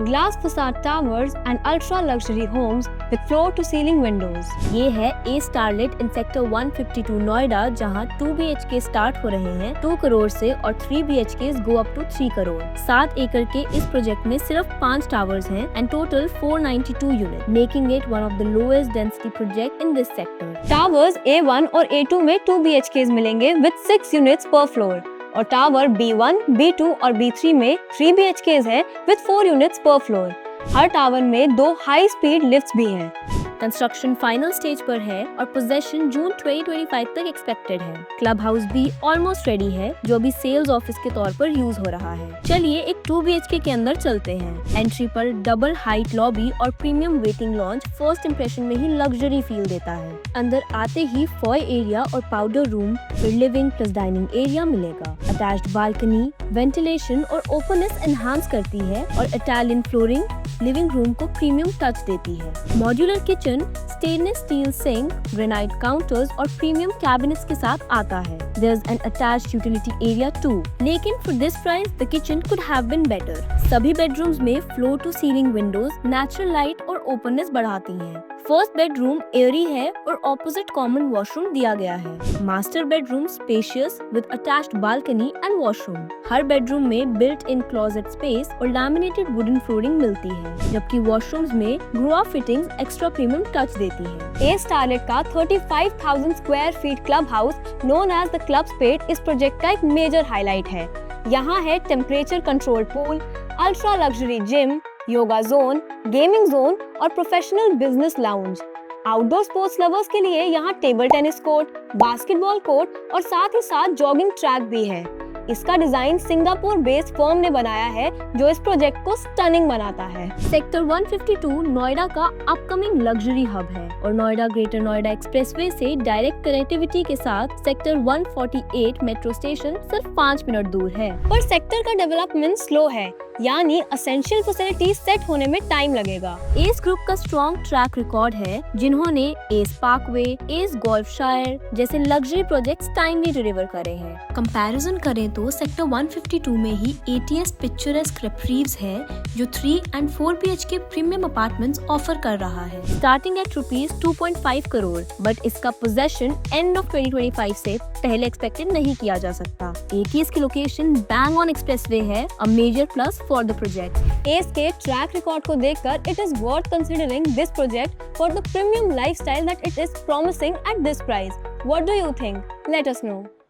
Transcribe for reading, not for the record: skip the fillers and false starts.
Glass facade towers and ultra luxury homes with floor to ceiling windows. ये है a starlet in sector 152 Noida, जहां 2 BHK start हो रहे हैं 2 करोड़ से और 3 BHK go up to 3 crore. 7 acre के इस प्रोजेक्ट में सिर्फ 5 टावर्स हैं and total 492 unit, making it one of the lowest density project in this sector. Towers A1 और A2 में 2 BHK मिलेंगे विद 6 यूनिट्स पर फ्लोर और टावर B1, B2 और B3 में 3 BHK है विद 4 यूनिट्स पर फ्लोर। हर टावर में 2 हाई स्पीड लिफ्ट्स भी हैं। कंस्ट्रक्शन फाइनल स्टेज पर है और पोजेशन जून 2025 तक एक्सपेक्टेड है। क्लब हाउस भी ऑलमोस्ट रेडी है, जो अभी सेल्स ऑफिस के तौर पर यूज हो रहा है। चलिए एक 2 BHK के अंदर चलते हैं। एंट्री पर डबल हाइट लॉबी और premium waiting lounge first impression में ही लग्जरी फील देता है। अंदर आते ही फॉय एरिया और पाउडर रूम, फिर लिविंग प्लस डाइनिंग एरिया मिलेगा। अटैच्ड बालकनी वेंटिलेशन और ओपननेस एनहांस करती है और इटालियन फ्लोरिंग लिविंग रूम को प्रीमियम टच देती है। Modular kitchen stainless steel sink, granite counters और प्रीमियम कैबिनेट्स के साथ आता है। There's an attached utility area too. लेकिन for this price, the kitchen could have been better. सभी बेडरूम्स में floor to ceiling windows natural light और openness बढ़ाती हैं। फर्स्ट बेडरूम एयरी है और ऑपोजिट कॉमन वॉशरूम दिया गया है। Master bedroom spacious with attached balcony and washroom. हर बेडरूम में बिल्ट इन क्लोजेट स्पेस और लैमिनेटेड वुडन फ्लोरिंग मिलती है, जबकि वॉशरूम्स में Grohe fittings extra premium touch देती है। ए स्टारलेट का 35,000 square feet club house known as the club स्पेट इस प्रोजेक्ट का एक मेजर हाईलाइट है। यहाँ है temperature control pool, ultra luxury gym, yoga zone, gaming zone और professional business lounge. Outdoor sports lovers के लिए यहाँ table tennis court, basketball court और साथ ही साथ जॉगिंग ट्रैक भी है। इसका डिजाइन सिंगापुर बेस्ड फर्म ने बनाया है, जो इस प्रोजेक्ट को स्टनिंग बनाता है। सेक्टर 152 नोएडा का अपकमिंग लग्जरी हब है और नोएडा ग्रेटर नोएडा एक्सप्रेसवे से डायरेक्ट कनेक्टिविटी के साथ सेक्टर 148 मेट्रो स्टेशन सिर्फ 5 मिनट दूर है। पर सेक्टर का डेवलपमेंट स्लो है, यानी एसेंशियल फैसिलिटीज सेट होने में टाइम लगेगा। एस ग्रुप का स्ट्रॉन्ग ट्रैक रिकॉर्ड है, जिन्होंने एस पार्कवे, एस गोल्फशायर जैसे लग्जरी प्रोजेक्ट्स टाइमली डिलीवर करे हैं। कंपैरिजन करें तो सेक्टर 152 में ही ATS पिक्चरेस्क रिप्रीव्स है, जो 3 and 4 BHK premium apartments offer कर रहा है, स्टार्टिंग एट ₹2.5 करोड़। बट इसका पोजेशन एंड ऑफ 2025 से पहले एक्सपेक्टेड नहीं किया जा सकता। ATS की लोकेशन बैंग ऑन एक्सप्रेसवे है, a major plus for the project. Ace के ट्रैक रिकॉर्ड को देखकर it is worth considering this project for the premium lifestyle that it is promising at this price. What do you think? Let us know.